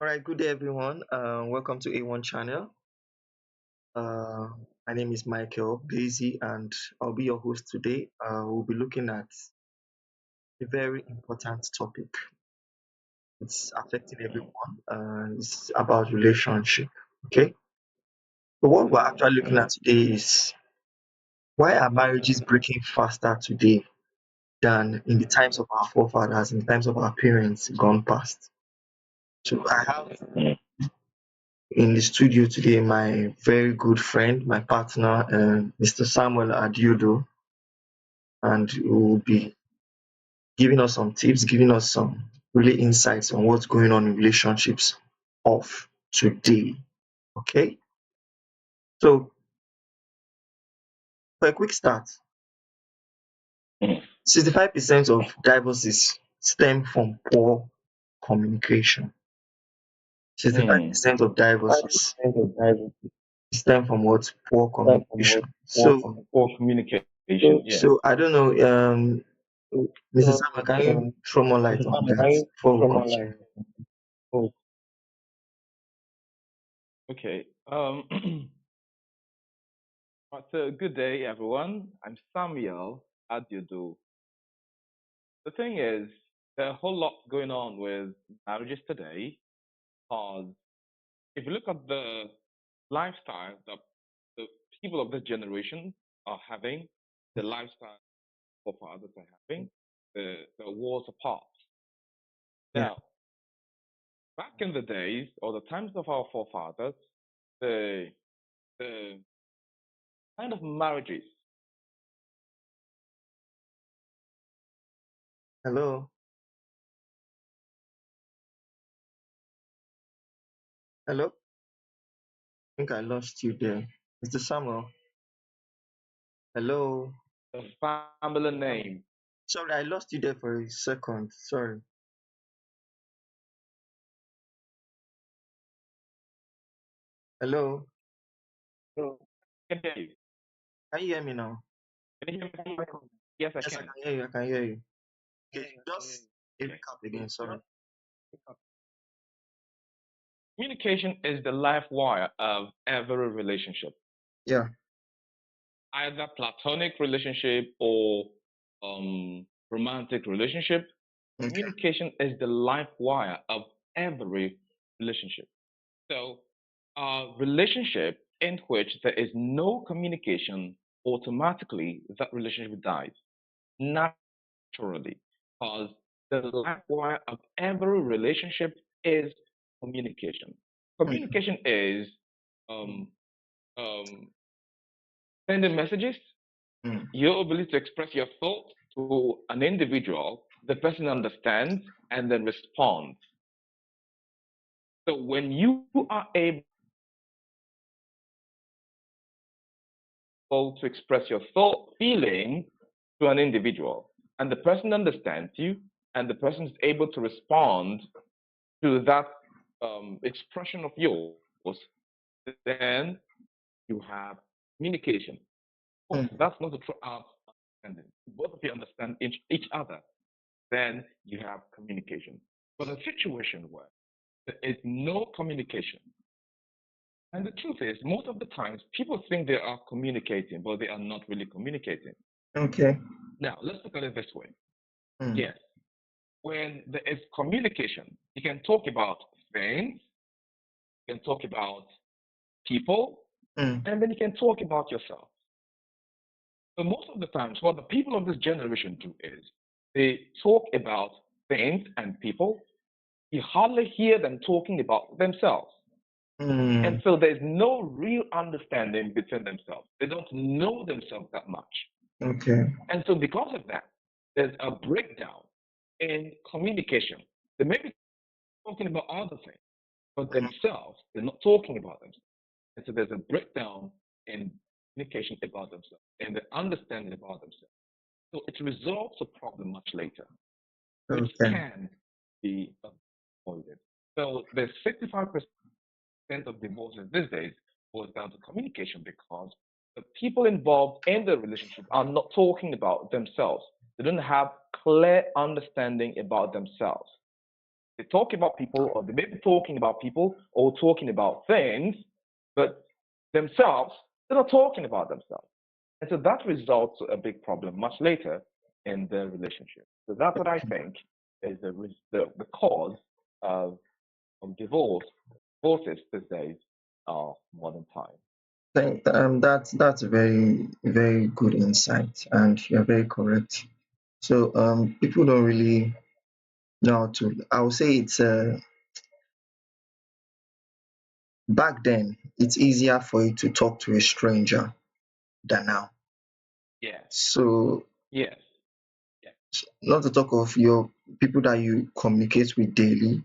All right, good day, everyone. Welcome to A1 Channel. Uh, my name is Michael Basie, and I'll be your host today. We'll be looking at a very important topic. It's affecting Mm, everyone. It's about relationship. Okay, so what we're actually looking mm, at today is why are marriages breaking faster today than in the times of our forefathers, in the times of our parents gone past. So I have mm, in the studio today my very good friend, my partner, Mr. Samuel Adiodo, and he will be giving us some tips, giving us some really insights on what's going on in relationships of today. Okay, so for a quick start, mm, 65% of divorces stem from poor communication. 65% mm. of divorces stem from what? Poor communication. Poor communication, yeah. I don't know, Mrs. Samuel, can you throw more light on that before we continue? Okay. So good day, everyone. I'm Samuel Adiodo. The thing is, there are a whole lot going on with marriages today. Because if you look at the lifestyle that the people of this generation are having, the lifestyle of others are having, the worlds apart. Yeah. Now, back in the days or the times of our forefathers, the the kind of marriages. Hello. Hello. I think I lost you there. Mr. Samuel. Hello. The family name. Sorry, I lost you there for a second. Sorry. Hello. Can hear you. Can you hear me now? Can you hear me, Michael? Yes, I Yes, I can. can hear you. I can hear you. Okay, just a Okay. recap again. Sorry. Communication is the life wire of every relationship, Yeah. either platonic relationship or romantic relationship. Okay. Communication is the life wire of every relationship. So, a relationship in which there is no communication, automatically that relationship dies naturally, because the life wire of every relationship is communication. Okay. Communication is um, um, sending messages, Mm. your ability to express your thoughts to an individual, the person understands and then responds. So when you are able to express your thought, feeling to an individual, and the person understands you, and the person is able to respond to that expression of yours, then you have communication. Of course, Mm. that's not a true understanding. Both of you understand each other, then you have communication. But a situation where there is no communication, and the truth is, most of the times people think they are communicating, but they are not really communicating. Okay. Now, let's look at it this way. Mm. Yes, when there is communication, you can talk about things, you can talk about people, Mm. and then you can talk about yourself. So most of the times, what the people of this generation do is they talk about things and people. You hardly hear them talking about themselves. And Mm. so there's no real understanding between themselves. They don't know themselves that much. Okay. And so because of that, there's a breakdown in communication. They may be talking about other things, but themselves, they're not talking about themselves. And so there's a breakdown in communication about themselves and the understanding about themselves. So it resolves the problem much later, which Okay. can be avoided. So the 65% of divorces these days boils down to communication because the people involved in the relationship are not talking about themselves. They don't have clear understanding about themselves. They talk about people, or they may be talking about people or talking about things, but themselves, they're not talking about themselves. And so that results in a big problem much later in the relationship. So that's what I think is the cause of, divorces these days of modern time. That's a very very good insight, and you're very correct. So people don't really know how to. I would say it's back then it's easier for you to talk to a stranger than now. Yes, So yes, yes, not to talk of your people that you communicate with daily.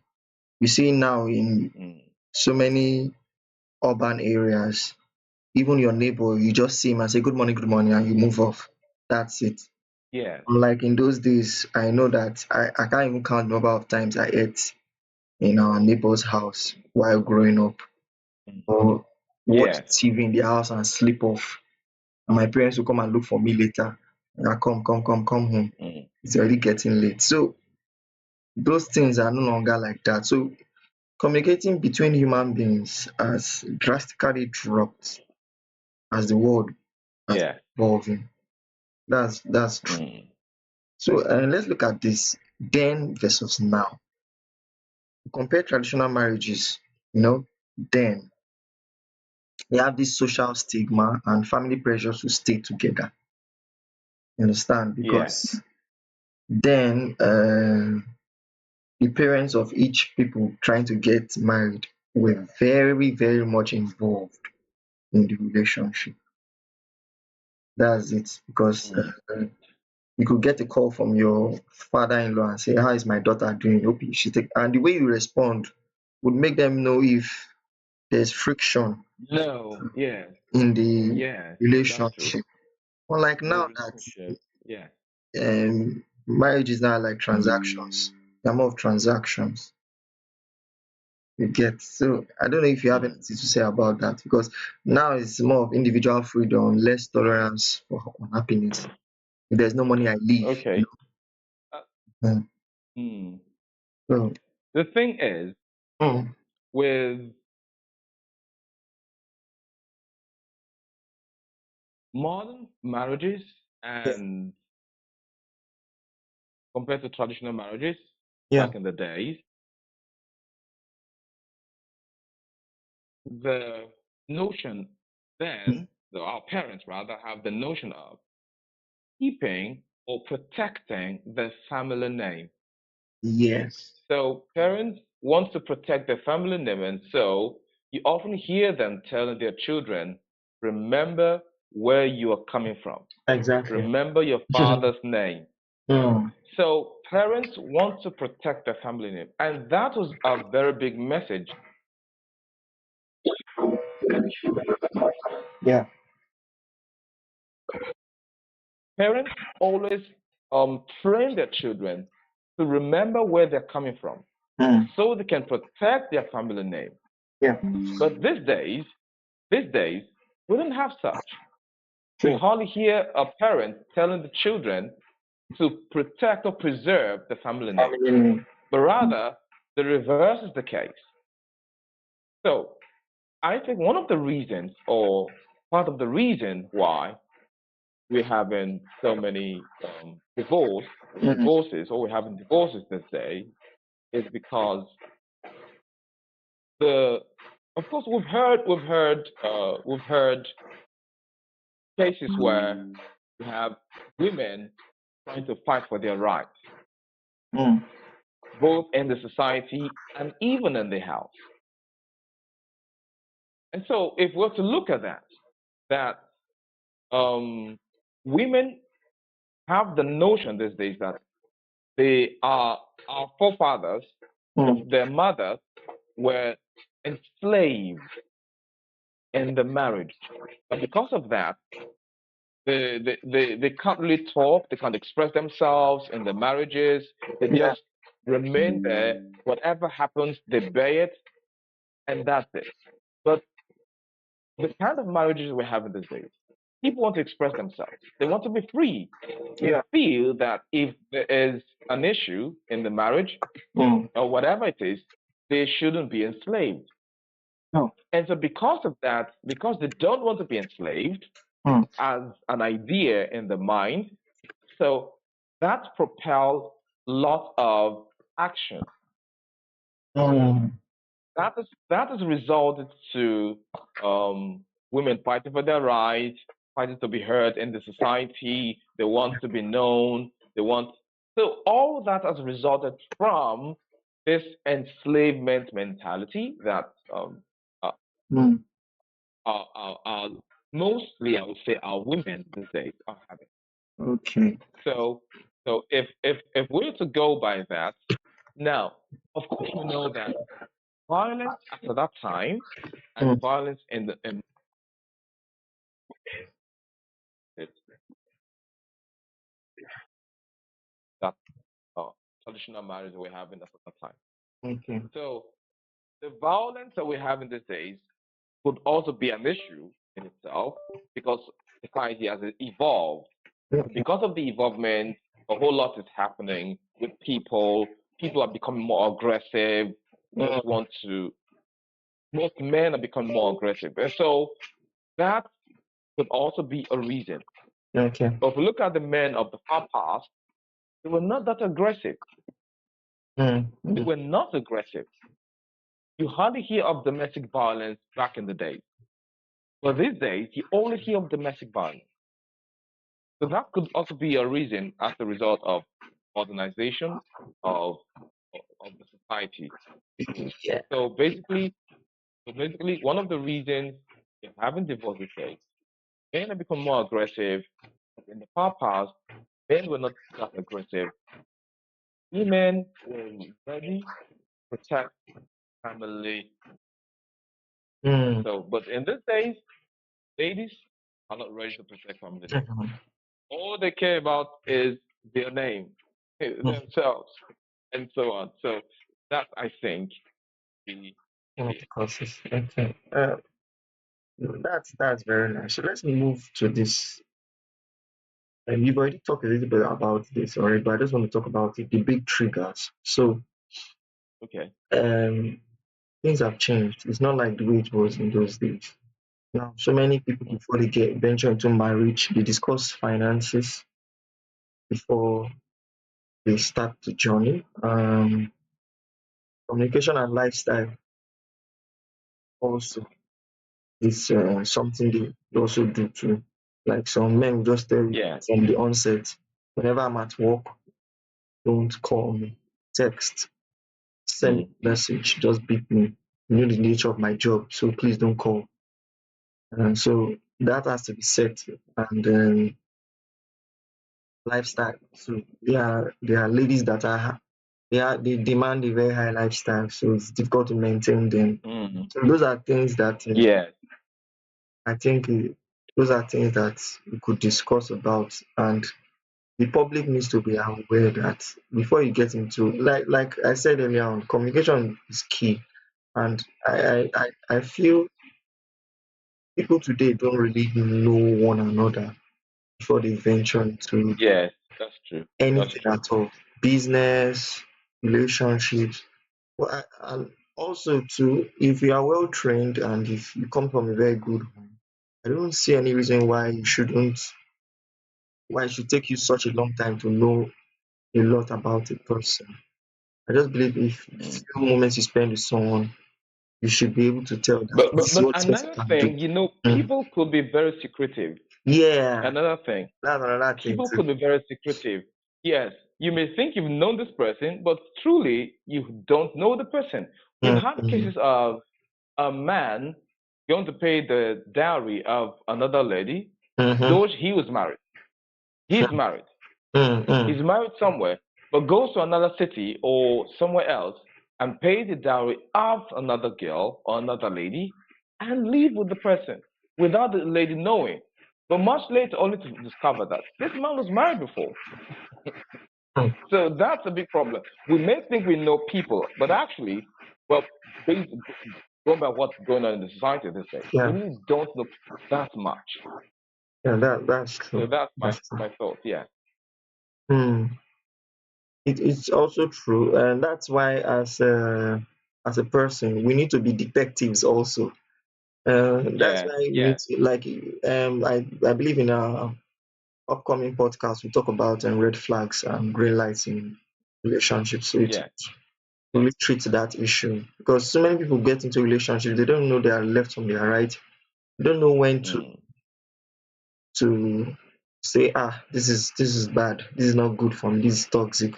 You see now in mm, so many urban areas, even your neighbor, you just see him and say good morning, and you move off. That's it. yes, Unlike in those days, I know that I can't even count the number of times I ate in our neighbor's house while growing up, mm, or watch yes, TV in their house and sleep off. And my parents will come and look for me later. Come home. mm, It's already getting late. So those things are no longer like that. So communicating between human beings has drastically dropped as the world has yes, been evolving. That's true. mm, So let's look at this then versus now. Compare traditional marriages, then they have this social stigma and family pressures to stay together. You understand? yes, Because then the parents of each people trying to get married were very, very much involved in the relationship. That's it. Because mm, you could get a call from your father-in-law and say, "How is my daughter doing? Hope you should take." And the way you respond would make them know if there's friction no, yes, in the yes, that's true. relationship. Unlike The now that relationship, yes, marriage is now like transactions. They're more of transactions. You get. So I don't know if you have mm, anything to say about that, because now it's more of individual freedom, less tolerance for unhappiness. If there's no money, I leave. okay. Uh, Mm. mm. So, The thing is, mm, with modern marriages yeah, and compared to traditional marriages yeah, back in the days, the notion mm, then, our parents rather, have the notion of keeping or protecting the family name. yes, So parents want to protect their family name, and so you often hear them telling their children, remember where you are coming from. exactly. Remember your father's name. Mm, So parents want to protect their family name. And that was a very big message. yeah, Parents always train their children to remember where they're coming from mm, so they can protect their family name. yeah, But these days, we don't have such. We true. hardly hear a parent telling the children to protect or preserve the family name, Family name. but rather the reverse is the case. So I think one of the reasons, or part of the reason why we're having so many Mm, divorces, or we're having divorces this day, is because the, of course, we've heard cases where you have women trying to fight for their rights, mm, both in the society and even in the house. And so, if we're to look at that um, women have the notion these days that they are our forefathers, mm, their mothers were enslaved in the marriage. But because of that, they can't really talk, they can't express themselves in the marriages, they yeah, just remain there. Whatever happens, they bear it, and that's it. But the kind of marriages we have in these days, people want to express themselves. They want to be free. They Yeah. feel that if there is an issue in the marriage Mm. or whatever it is, they shouldn't be enslaved. No. And so, because of that, because they don't want to be enslaved Mm. as an idea in the mind, so that propels lots of action. Mm. That has resulted to women fighting for their rights, fighting to be heard in the society. They want to be known. They want so all that has resulted from this enslavement mentality that uh, Mm. our mostly I would say our women these days are having. Okay. So if we're to go by that, now of course we know that violence at that time and Mm. violence in it, that uh, traditional marriage we're having at that time. Okay. So the violence that we're having these days could also be an issue in itself because society has evolved. So Okay. because of the evolvement, a whole lot is happening with people. People are becoming more aggressive. Just Mm. want to. Most men are becoming more aggressive, and so that could also be a reason. Okay. But if we look at the men of the far past, they were not that aggressive. Mm. They Mm. were not aggressive. You hardly hear of domestic violence back in the day. But these days, you only hear of domestic violence. So that could also be a reason as a result of modernization of, of the society. Yeah. So basically, one of the reasons you're having divorce these days, men have become more aggressive. In the far past, men were not that aggressive. Women were ready to protect family. Mm. So, but in these days, ladies are not ready to protect family anymore. Mhm. All they care about is their name, Mm. themselves, and so on. So that I think the One of case. the causes. Okay. That's very nice. So let's move to this. And you've already talked a little bit about this already, but I just want to talk about it, the big triggers. So Okay. um, things have changed. It's not like the way it was in those days. Now, so many people Mm. before they get venture into marriage, they discuss finances before they start the journey. Communication and lifestyle also is something they also do too. Like some men will just tell you Yeah. from the onset, whenever I'm at work, don't call me, text, send me Mm. a message, just beat me. You know the nature of my job, so please don't call. And so that has to be set. And lifestyle. So there are ladies that they demand a very high lifestyle, so it's difficult to maintain them. Mm. So those are things that Yeah. I think those are things that we could discuss about, and the public needs to be aware that before you get into like I said earlier on, communication is key, and I feel people today don't really know one another before they venture into Yes. That's true. That's anything true. at all, business, relationships. Well, and also too, if you are well trained and if you come from a very good home, I don't see any reason why it should take you such a long time to know a lot about a person. I just believe if the Mm. few moments you spend with someone, you should be able to tell that But this but is but what this person another can do. thing, Mm. people could be very secretive. Yeah, Another thing, that's another thing people too. could be very secretive. Yes, you may think you've known this person, but truly you don't know the person. We've had Mm-hmm. cases of a man going to pay the dowry of another lady, Mm-hmm. though he was married. He's married. He's Mm-hmm. married somewhere, but goes to another city or somewhere else and pays the dowry of another girl or another lady and leave with the person without the lady knowing. But much later, only to discover that this man was married before. Mm. So that's a big problem. We may think we know people, but actually, well, based, going by what's going on in the society these days, we Yeah. really don't know people that much. Yeah, that's So true. that's That's true. my thought. Yeah. Hmm. It's also true, and that's why as a person we need to be detectives also. That's Yes. why we need Yes. to, like, I believe in our upcoming podcast we talk about red flags and green lights in relationships. So it Yes. really treats that issue because so many people get into relationships, they don't know their left from their right. They don't know when Mm. to say, this is bad, this is not good for me, this is toxic.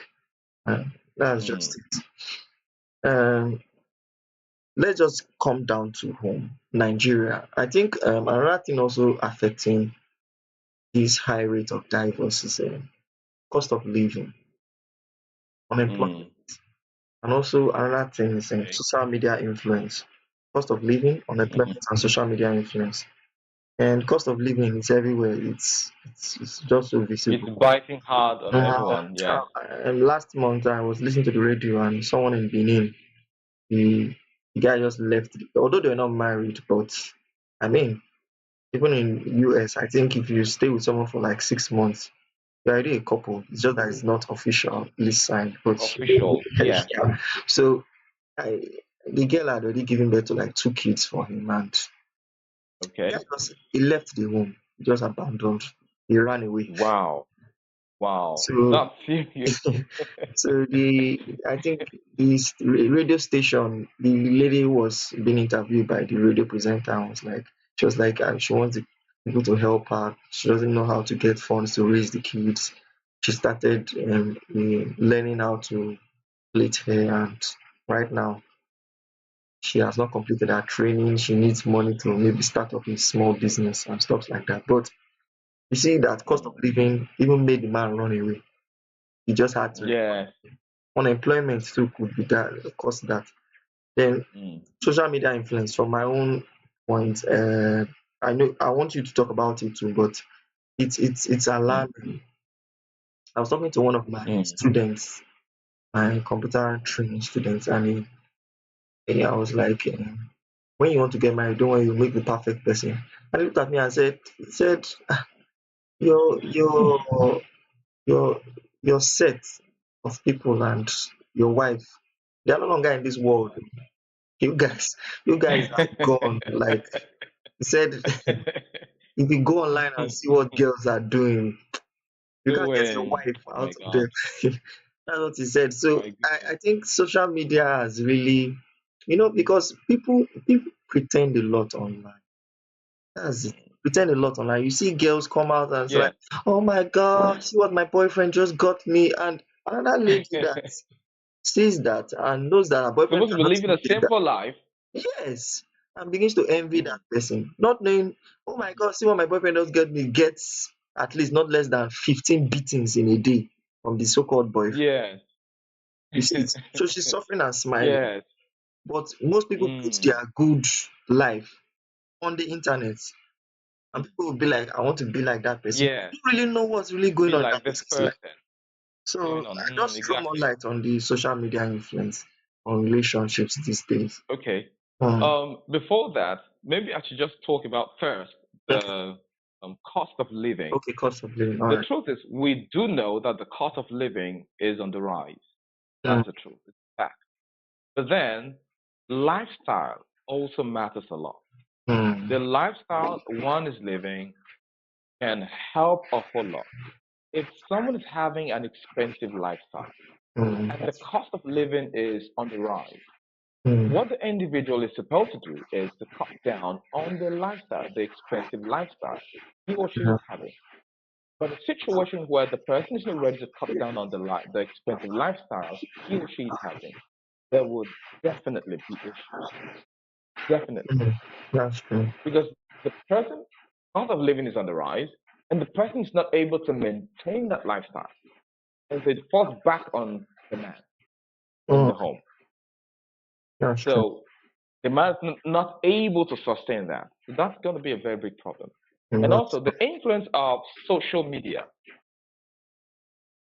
That's just Mm. it. Let's just come down to home, Nigeria. I think another thing also affecting this high rate of divorce is cost of living, unemployment, Mm. and also another thing is Okay. social media influence. Cost of living, Mm-hmm. unemployment, and social media influence. And cost of living is everywhere. It's just so It's visible. biting hard on Uh, everyone. Yes. Last month I was listening to the radio and someone in Benin, the, the guy just left. Although they're not married, but I mean, even in US, I think if you stay with someone for like 6 months, you're already a couple. It's just that it's not officially signed. But Official. Yes. yeah. So I, the girl had already given birth to like two kids for him, and the guy Okay. just he left the home, he just abandoned, he ran away. Wow. Wow. So That's serious. so I think this radio station, the lady was being interviewed by the radio presenter and was like, she was like, she wants the people to help her. She doesn't know how to get funds to raise the kids. She started learning how to plait hair, and right now she has not completed her training. She needs money to maybe start up a small business and stuff like that. But you see that cost of Mm. living even made the man run away. He just had to. Yes. Unemployment too could be that cause that. Then Mm. social media influence from my own point, I know I want you to talk about it too, but it's Mm. alarming. I was talking to one of my Mm. students, my computer training students, and I was like, when you want to get married, don't worry, you make the perfect person. And he looked at me and said, your your your your set of people and your wife, they are no longer in this world. You guys, you guys are gone. Like he said, if you go online and see what girls are doing, you can't get your Doing. wife Oh out my of them. God. That's what he said. So My I goodness. think social media has really, because people pretend a lot online. That's it. Mm. Pretend a lot online. You see girls come out and say like, Yes. "Oh my God, see what my boyfriend just got me," and another lady that sees that and knows that her boyfriend Supposed to be cannot living even a get that. simple life. Yes, and begins to envy that Mm. person, not knowing, oh my Mm. God, see what my boyfriend does get me, gets at least not less than 15 beatings in a day from the so-called boyfriend. Yes. You see it? So she's suffering and smiling. Yes. But most people put Mm. their good life on the internet, and Mm. people will be like, I want to be like that person. Yes. You don't really know what's really going Be on in that like this person's life. person. So Going on. I Mm, just throw more exactly. light on the social media influence on relationships these days. Okay. Hmm. Before that, maybe I should just talk about first Okay. the cost of living. Okay, cost of living. All The right. truth is, we do know that the cost of living is on the rise. Hmm. That's the truth. It's a fact. But then, lifestyle also matters a lot. Hmm. The lifestyle one is living can help a whole lot. If someone is having an expensive lifestyle Hmm. and the cost of living is on the rise, Hmm. what the individual is supposed to do is to cut down on the lifestyle, the expensive lifestyle he or she is Yeah. having. But a situation where the person is not ready to cut down on the expensive lifestyle he or she is having, there would definitely be issues. Definitely. Hmm. That's true. Because the person, cost of living is on the rise, and the person is not able to maintain that lifestyle. And so it falls back on the man in Hmm. the home. That's true. So the man is not able to sustain that. So that's going to be a very big problem. Hmm. And That's also the influence of social media.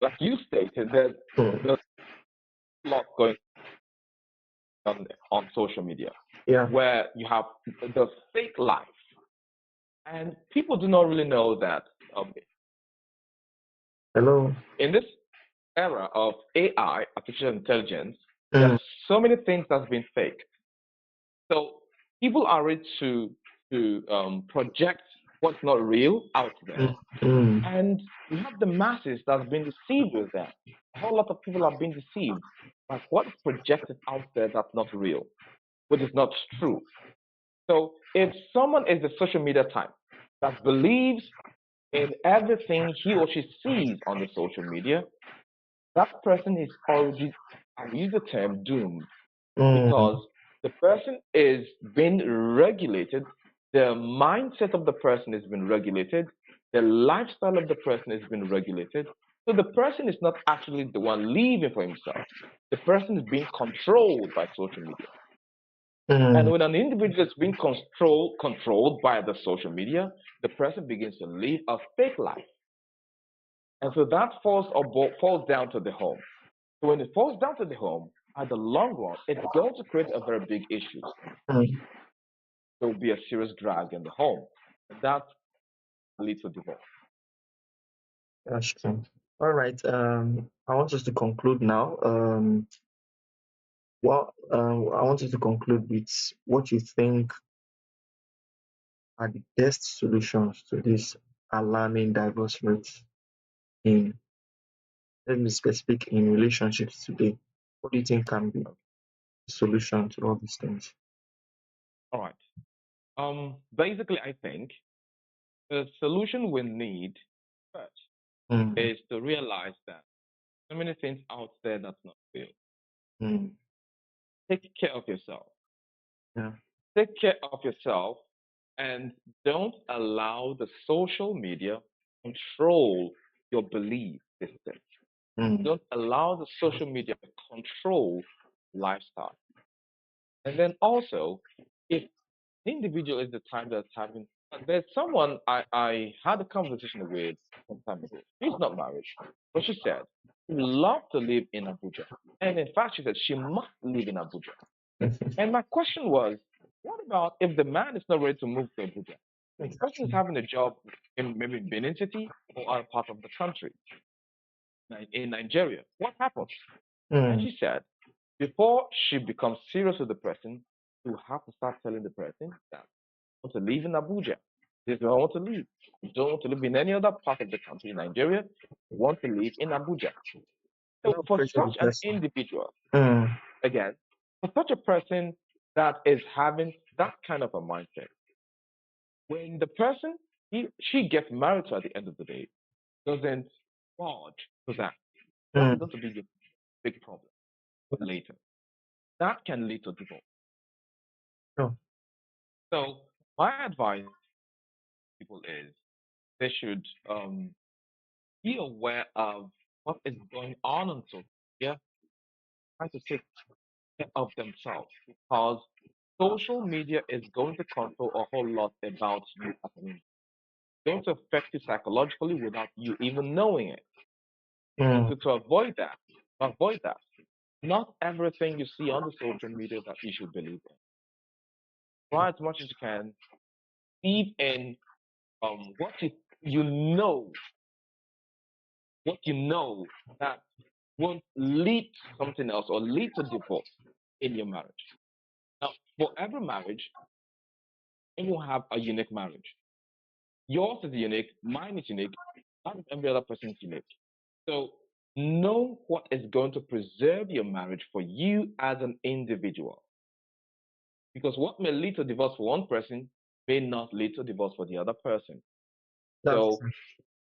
Like you stated, true. there's a lot going on social media Yeah. where you have the fake life. And people do not really know that Hello. in this era of AI, artificial intelligence, there Mm, are so many things that's been faked. So people are ready to project what's not real out mm, there, mm, and we have the masses that's been deceived with that. A whole lot of people have been deceived by what is projected out there that's not real, which is not true. So if someone is the social media type that believes in everything he or she sees on the social media, that person is already, I'll use the term doomed, mm, because the person is being regulated, the mindset of the person has been regulated, the lifestyle of the person has been regulated. So the person is not actually the one living for himself. The person is being controlled by social media. And mm, when an individual is being controlled by the social media, the person begins to live a fake life. And so that falls down to the home. So when it falls down to the home, at the long run, it's going to create a very big issue. mm. There will be a serious drag in the home. And that leads to divorce. That's true. All right. I want us to conclude now. I want us to conclude with what you think are the best solutions to this alarming divorce rate in, let me be specific, in relationships today. What do you think can be the solution to all these things? All right. Basically, I think the solution we need first Mm, is to realize that so many things out there that's not real. mm, Take care of yourself. yeah. Take care of yourself and don't allow the social media control your belief system. Mm, Don't allow the social media control lifestyle. And then also, if the individual is the type that's having, there's someone I had a conversation with some time ago. She's not married, but she said she would love to live in Abuja. And in fact, she said she must live in Abuja. And my question was, what about if the man is not ready to move to Abuja? The person is exactly. having a job in maybe Benin City or other part of the country, in Nigeria. What happens? And Mm, she said, before she becomes serious with the person, you have to start telling the person that I want to live in Abuja. This is where I want to live. You don't want to live in any other part of the country in Nigeria. You want to live in Abuja. So not for pressure the such an person. individual, Mm, again, for such a person that is having that kind of a mindset, when the person she gets married to at the end of the day doesn't budge to that, that's mm, going to be a big problem later. That can lead to divorce. sure. So my advice to people is they should be aware of what is going on social media, try to take care of themselves, because social media is going to control a whole lot about you as an individual. It's going to affect you psychologically without you even knowing it. And Mm, so to avoid that, not everything you see on the social media that you should believe in. Try as much as you can, believe in what you know, what you know that won't lead to something else or lead to divorce in your marriage. Now, for every marriage, you will have a unique marriage. Yours is unique, mine is unique, that of every other person is unique. So know what is going to preserve your marriage for you as an individual. Because what may lead to divorce for one person may not lead to divorce for the other person. that's So true.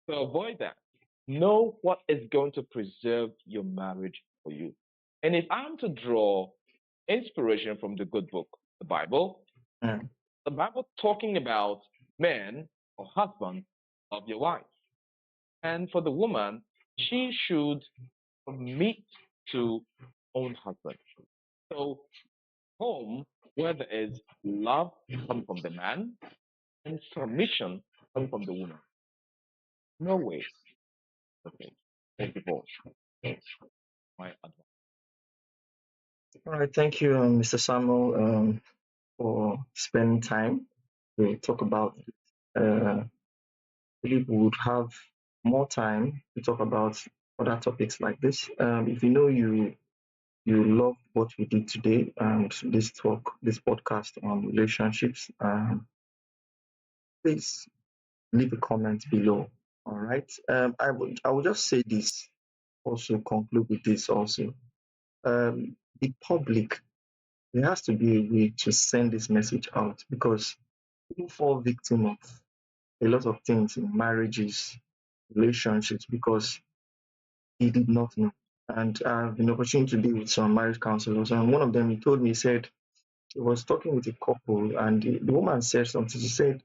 to avoid that, know what is going to preserve your marriage for you. And if I'm to draw inspiration from the good book, Mm, the Bible talking about men or husband of your wife. And for the woman, she should submit to own husband. So home where there is love come from the man and submission come from the woman. No way. Okay. Or divorce. That's my advice. all right. Thank you, Mr. Samuel, for spending time to talk about. uh, believe we would have more time to talk about other topics like this. If you know you love what we did today and this podcast on relationships, please leave a comment below. All right. I will just say this, also conclude with this also. The public, there has to be a way to send this message out, because people fall victim of a lot of things in marriages, relationships, because he did not know. And I've been opportunity to deal with some marriage counselors, and one of them, he told me, he said he was talking with a couple, and the woman said something. She said,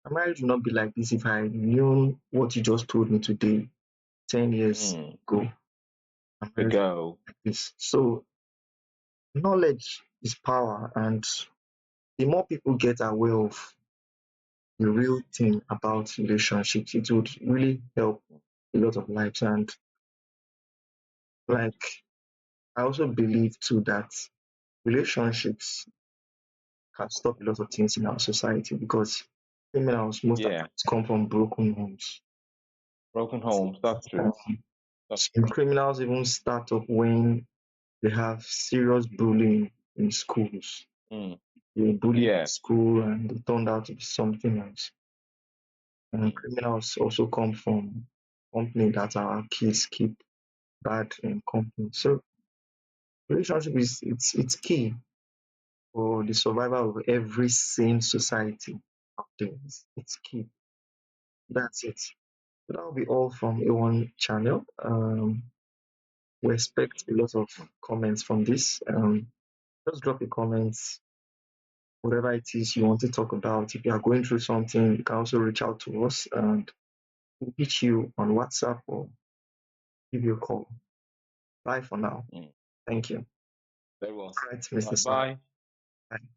"My marriage would not be like this if I knew what you just told me today, 10 years Mm. ago. My To marriage would go. be like this." So knowledge is power, and the more people get aware of the real thing about relationships, it would really help a lot of lives. And like, I also believe too that relationships can stop a lot of things in our society, because criminals most times Yeah. come from broken homes. Broken homes. That's true. That's Some true. criminals even start up when they have serious bullying in schools. Mm. They were bullied in Yeah. school and they turned out to be something else. And Mm. criminals also come from company that our kids keep bad in company. So relationship is it's key for the survival of every sane society out there. It's key. That's it. So that will be all from A1 channel. We expect a lot of comments from this. Just drop a comment, whatever it is you want to talk about. If you are going through something, you can also reach out to us and we'll hit you on WhatsApp or give you a call. Bye for now. Mm. Thank you. Very well All right, said. Mr. Right. Sam. Bye. Bye.